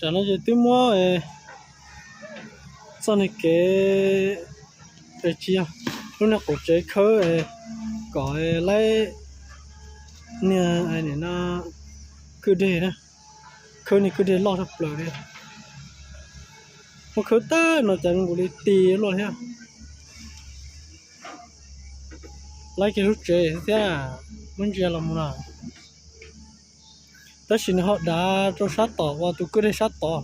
chả nó chỉ tiếng mua sau này cái chia lúc nào cũng chơi khơi có lấy nè ai này nó cứ để đó khơi này cứ để lọt thật lờ đi một khơi ta nó chẳng có đi tì luôn ha lấy cái lúc chơi thế à muốn chơi làm gì nào tất nhiên họ đã cho sát tỏ và tôi cứ để sát tỏ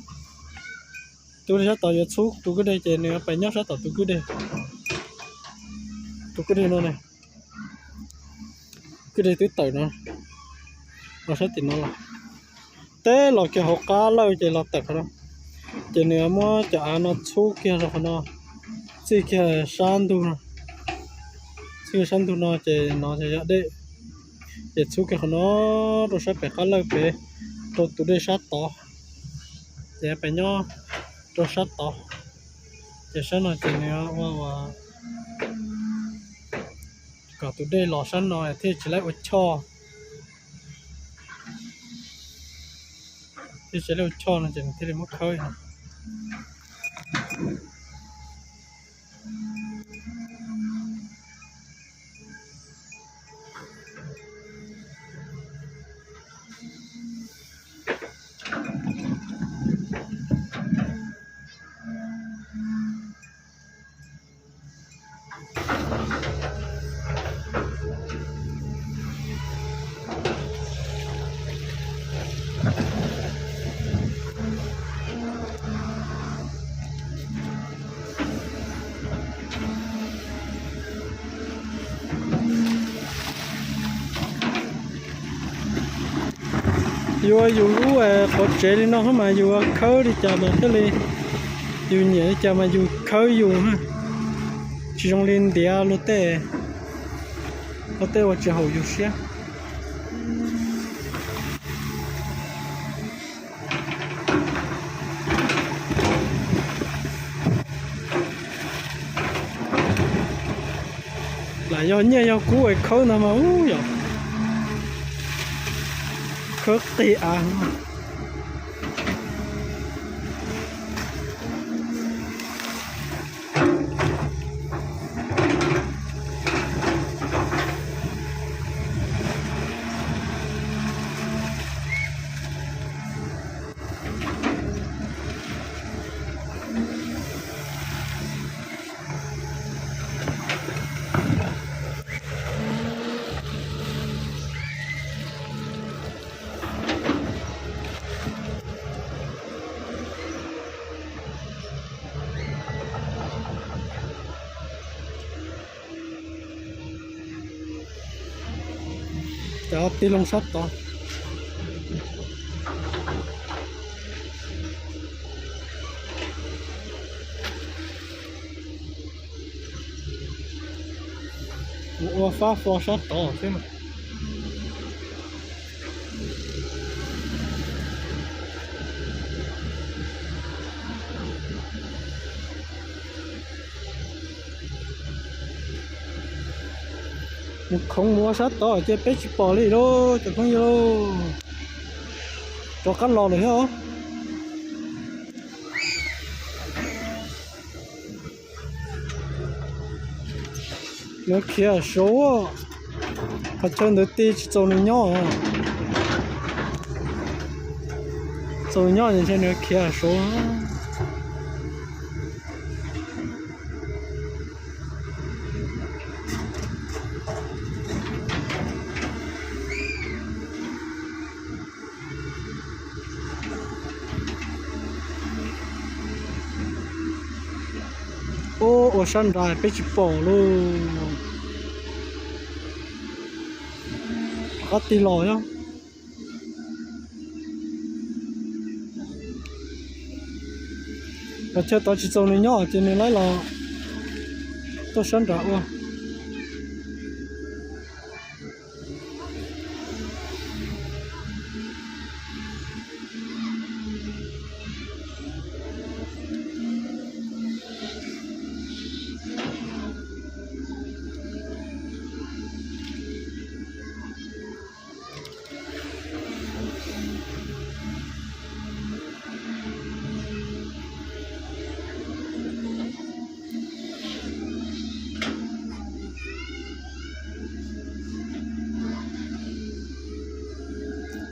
tôi để sát tỏ giờ xuống tôi cứ để chơi nữa phải nhớ sát tỏ tôi cứ để nó này cứ để tới tẩy nó sẽ tìm nó là té lọt cái hộp cá lâu chơi lọt tẹt đó chơi nữa mua chả nó xuống kia rồi nó chỉ kia san tu nó chơi nó sẽ để để xuống cái nó rồi sẽ phải cá lâu về rồi tôi để sát tỏ để phải nhớ rồi sát tỏ để sát nó chơi nữa và cả tụi đây lò sẵn rồi thì chỉ lấy cho thì chỉ lấy cho nó chỉ thì mất khơi dù lú có chế đi nó mà dù khơi đi chả mà thế này dù nhẹ chả mà dù khơi dù ha chỉ trong lên đĩa lót té và chỉ hậu dù xía là do nhẹ do cú ấy khơi nào mà rồi khớp tì cho tí lông sắt to mua phá phô sắt to thế mà không mua sắt to chơi pet bỏ đi đâu chẳng không đâu cho cắt lò này hả nó kia số phải chân được tí cho nó nhỏ cho nhỏ thì nó kia số ô sân đài phải chụp bỏ luôn có tí lòi không và chơi tao chỉ trồng này nhỏ cho nên lấy là tôi sân đài quá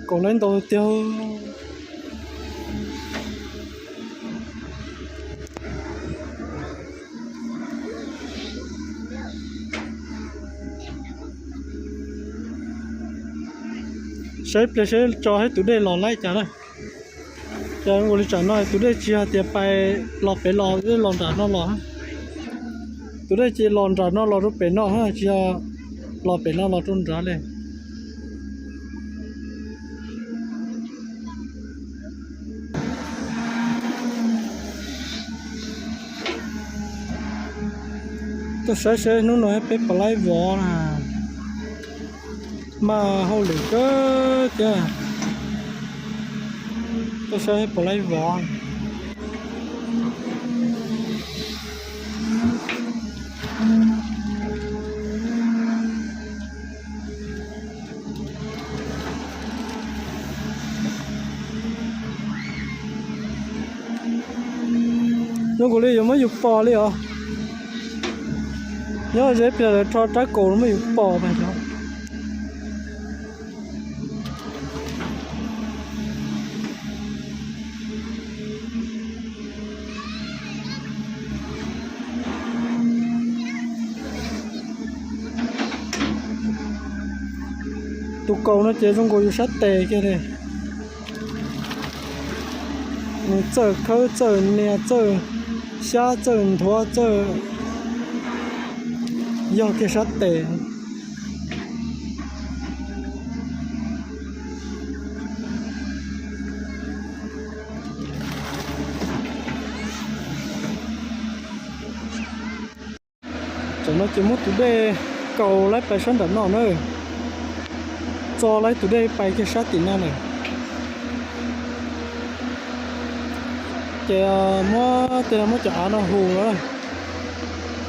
còn lên đồ tiêu sếp để sẽ cho hết tụi đây lò lại trả đây cho người trả nói tụi đây chia tiền phải lò phải lò cái lò trả nó lò tụi đây chia lò trả nó lò rút phải nó ha chia lò phải nó lò trôn trả lên tôi sẽ nó nói phải lấy vỏ nè mà hậu lực cơ kìa tôi sẽ phải lấy vỏ nó có lý do mới dục bò đi hả nhớ dễ bây giờ cho trái cổ nó mới dục bò phải không tụ cầu nó chế trong cổ sát tề kia này chở khâu chở nè chở xa chở thua chở do cái sát tề cho nó chỉ một tụ đề cầu lấy bài sân đợt nọ nữa cho lấy tụ đề bài cái sát tì này cái mua tiền mua trả nó hù rồi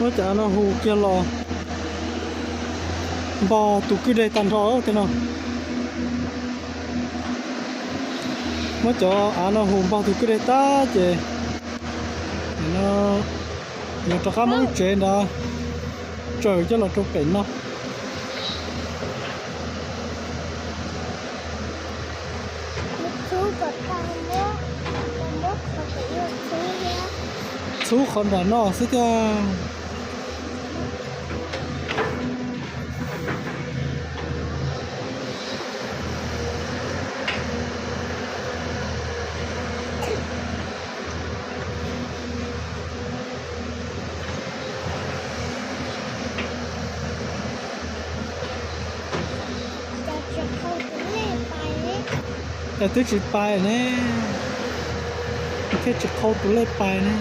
mua trả nó hù kia lò bò tụ cứ đây tàn thọ thế nào mua trả nó hù bò tụ cứ đây ta chứ nó nhiều cho các món chuyện đó trời cho là trong biển nó chú con đã nó sẽ choแต่ที่จิตไปเนี่ยแค่จะเข้าตัวเลขไปเนี่ย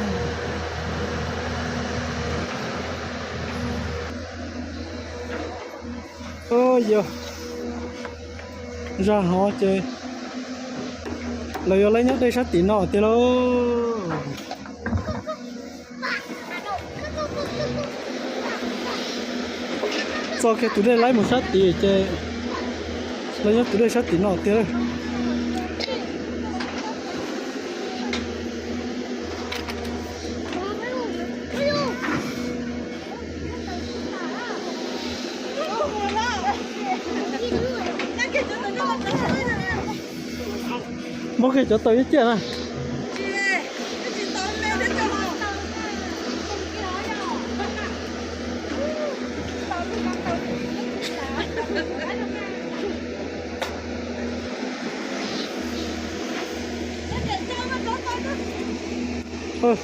โอ้ยra họ chơi lấy nhớ đây sát tí nọ tí lô cho cái tụi đây lấy một sát tí chơi lấy nhớ tụi đây sát tí nọ tí lô mỗi khi cho tới hết chưa này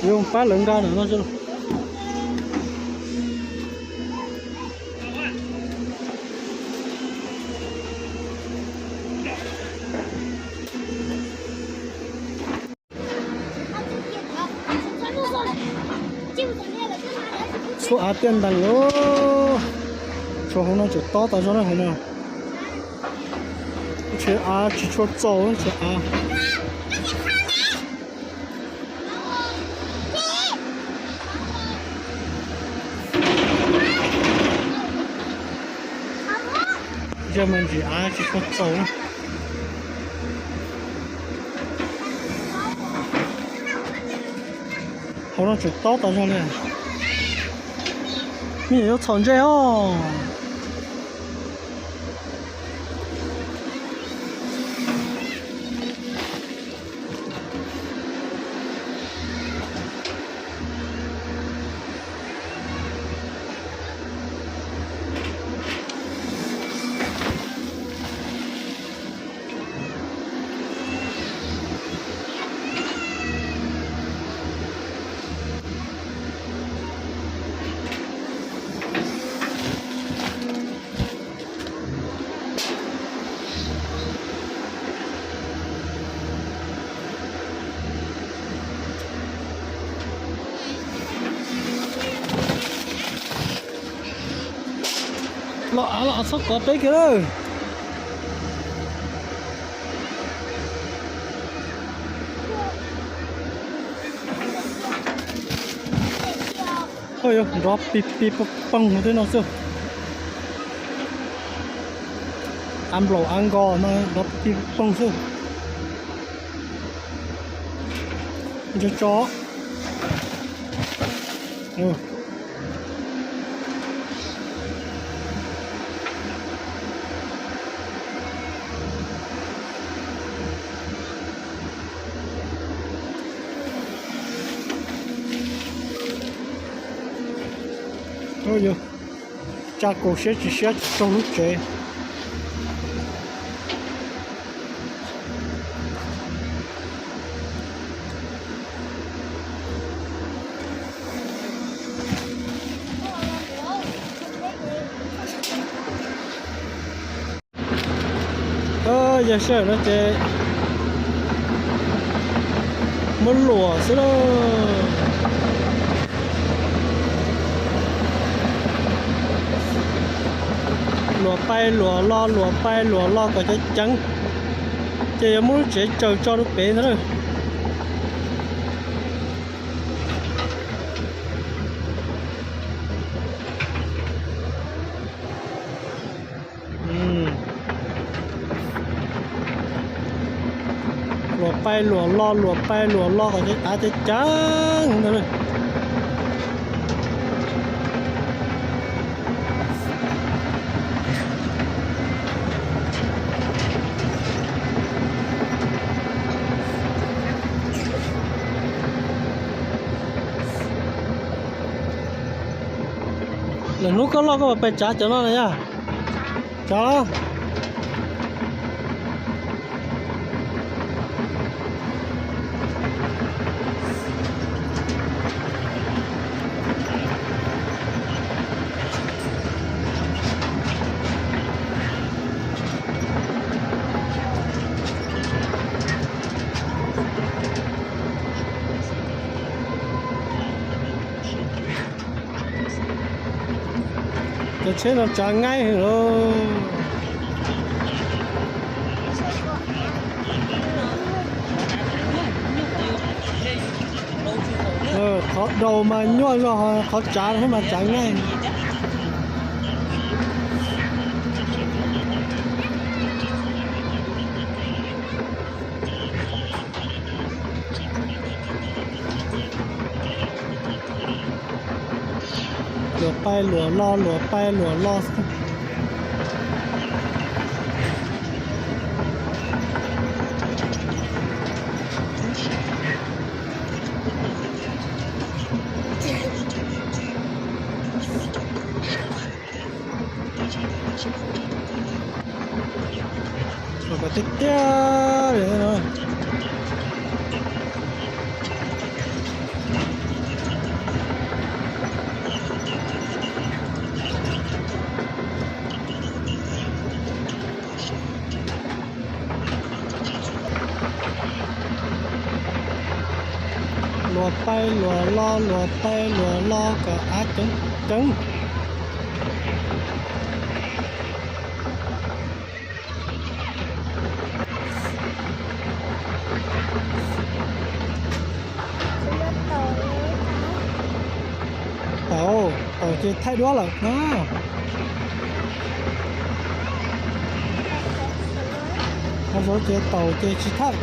dùng phá lượng ra nữa nó chưa số á tiền đằng lố số hôm nay chỉ to tao cho nó hôm nay chỉ á chỉ cho trâu chỉ á giờ mình chỉ á chỉ cho trâu hôm nay chỉ to tao cho này mình有存在哦。lo so có bé kìa ôi drop pip pip pong thế nào chứ ăn lẩu ăn gò mà drop pip pong chứ cho chó ôi giời cha cổ sẽ chỉ xét trong lúc trẻ giờ sợ nó chơi muốn lùa xí đâu lùa bay lùa lo có cái trắng chơi muốn chế chờ cho nó bé nữa bay lùa lo có cái tá cái trắng nữa là lúc có lo có phải trả cho nó này nha trả cái chế nó trả ngay rồi khó đầu mà nhoi rồi khó trả thế mà trả ngay lùa bay lùa lo rồi có tích kia để rồi lùa bay lùa lo cả á trứng tàu chơi thay đó là nó không có chơi tàu chơi chi thay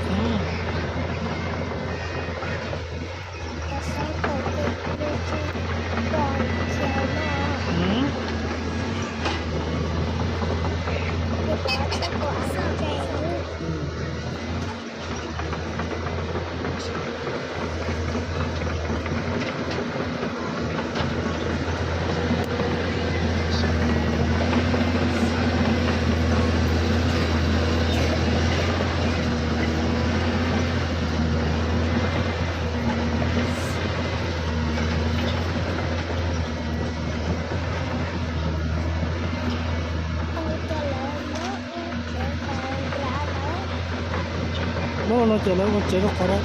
nó chờ nó chơi nó khó đó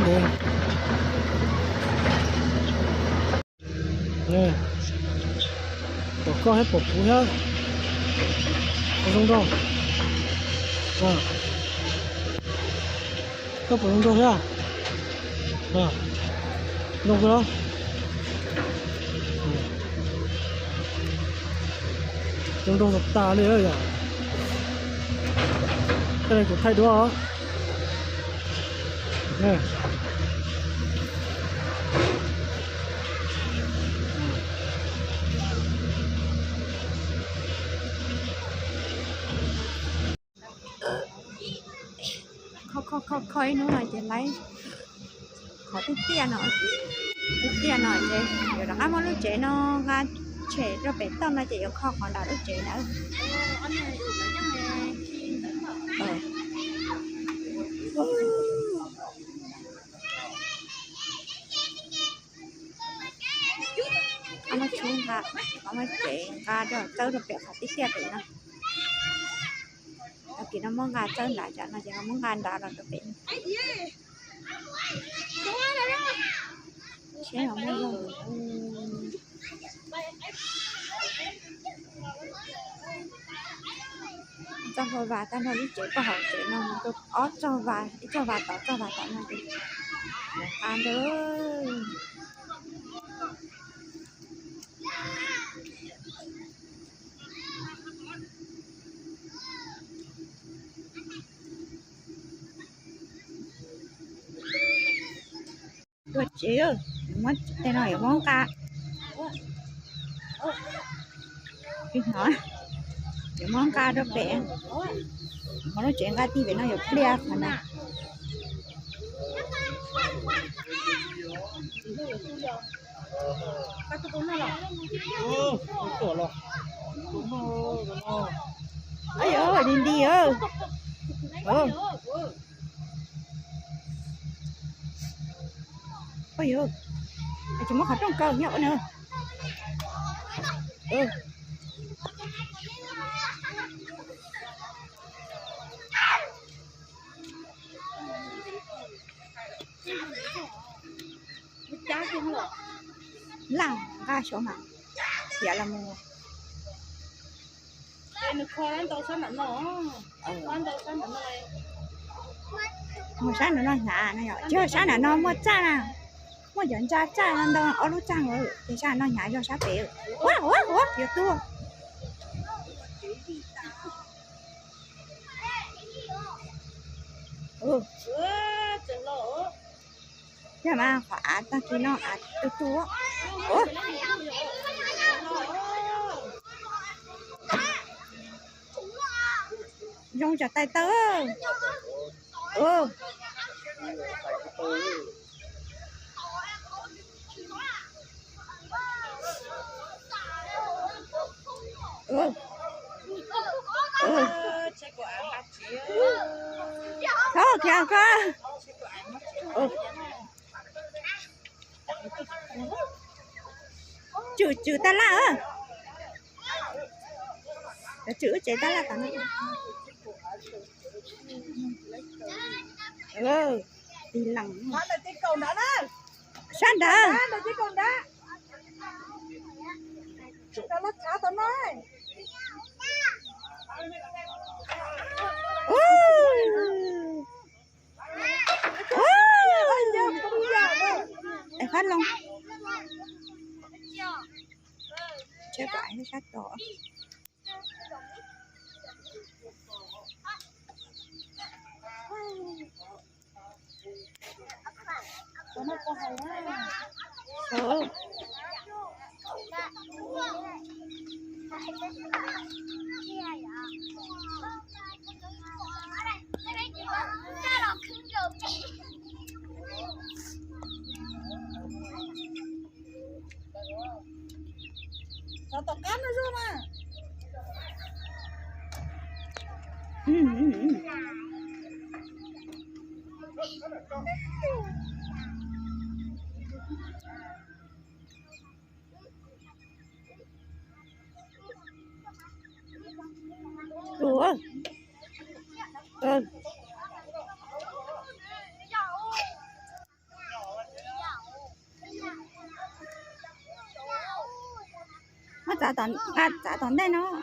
được nè có hết một cú hết 不中动这不中动是吧弄不了中动大力了呀这个太多啊khói nữa rồi chị lấy khó tí tia nọ chị rồi đó mà lúc chị nó ra trẻ cho bé tâm là chị có khó còn đào lúc chị nữa nó chung ra nó chị ra cho chơi được bé khó tí tia tụi nó kỳ nó mong gà chơi lại cho nó chỉ không mong gà đào được bệnh chế không muốn luôn cho hồi và ta nói chị có hỏi chị nó tôi ót cho vài tỏ nó đi ăn được chị ơi mất tên nói món cá cái nói món cá đó bé mà nó chuyện cá ti về nó được clear mà nè ơi ơi đi ơi ôi ơi chúng nó khó trong cơ nhậu nữa làm ra chỗ mà dạ là mua hồi sáng nó nói là chưa sáng là nó mua cha nào mua dẫn cha nó đâu ở lúc trang rồi thì sao nó nhảy cho sát bể quá việc tua nhưng mà phải ta khi nó tua dùng cho tay tớ thôi kìa chữ ta là chữ chế ta là tao đi lằng san đó tao lắc cá tao nói phát luôn chơi quải nó sát đỏ Tao tao cắn nó rồi mà. Ủa? Nó trả tận đây nó.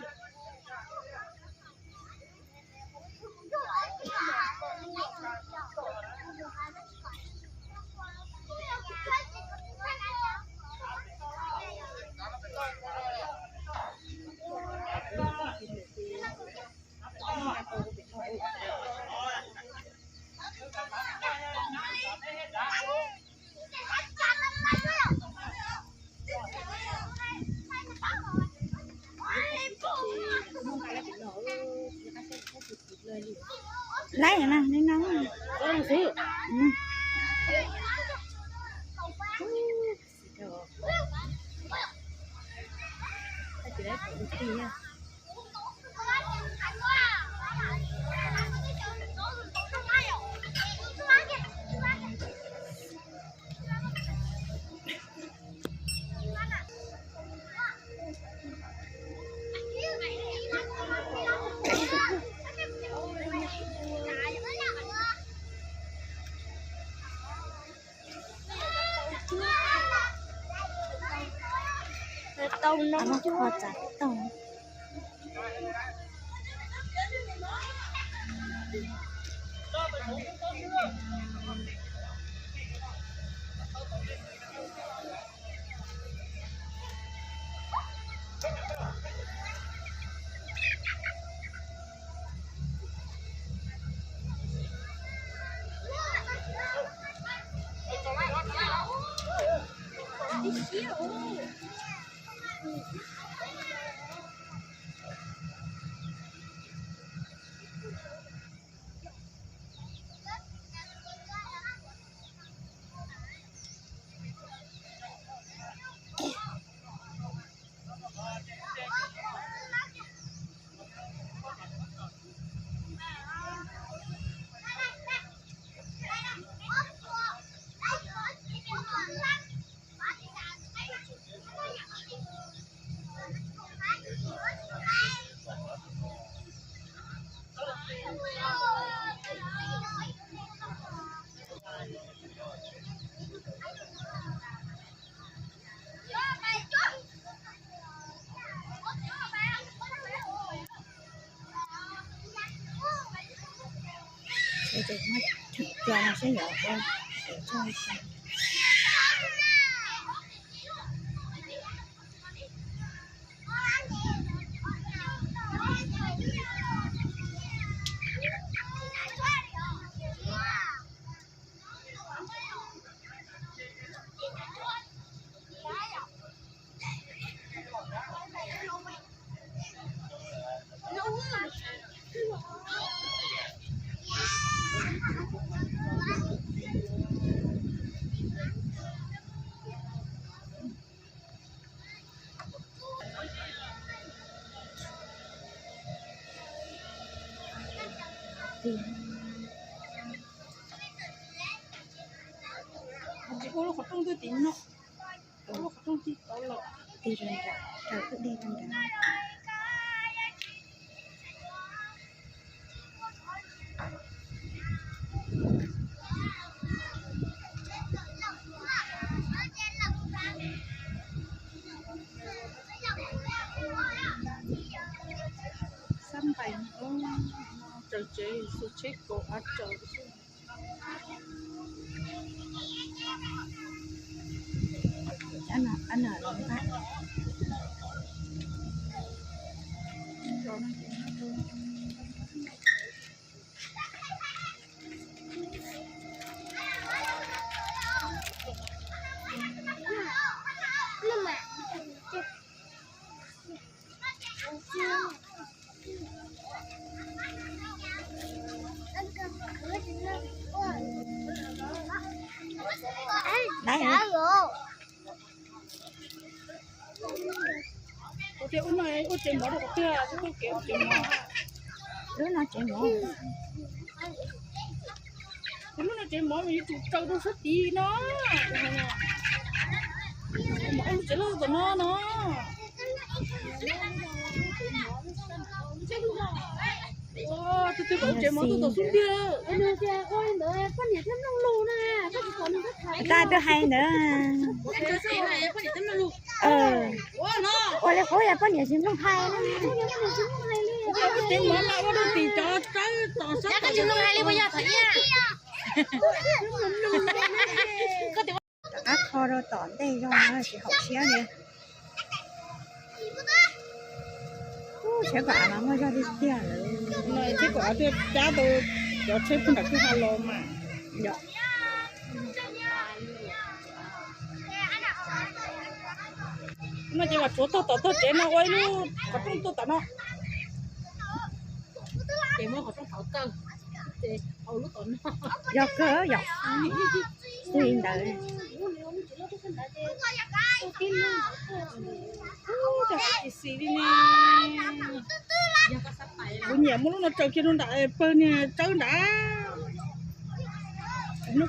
จะได้ผลดีอ่ะต้มน้ำพอจัดต้ม这个嘛，抓那些药包，抓一下。Cô có trong tôi tính nó, cô có trong tôi đó là đi rồi trời cứ đi trong đó sampai trời sự chết của anh trời anh ở lòng ta đấy hả? Có thể ôn này, ôn tiền bỏ được chưa? Chứ không kéo tiền bỏ. Đứa nào chạy bỏ? Đứa nào chạy bỏ mình chụp trâu đâu rất đi nó. Bỏ nó chạy lâu rồi nó. Tôi bảo chạy bỏ tôi xuống kia. Ta tôi hay nữa ôi là khối là có nhiều chuyện không hay nữa tiền bỏ nào có được tiền cho trái tỏ sát cái chuyện không hay đi bây giờ thấy nha các kho rồi tỏn đây rồi nó chỉ học xéo nè sẽ quả mà mới cho đi tiền này chứ quả tôi cha tôi cho xếp không đặt cái halo mà dạ nó chỉ là chỗ tôi chế nó quay luôn có trong tôi tao nó chế mới có trong thảo cân chế hầu lúc tao nó dọc cơ dọc suy đời chắc cái gì đi nè bún nhẹ muốn nó trâu kia nó đại bơ nè trâu đã nó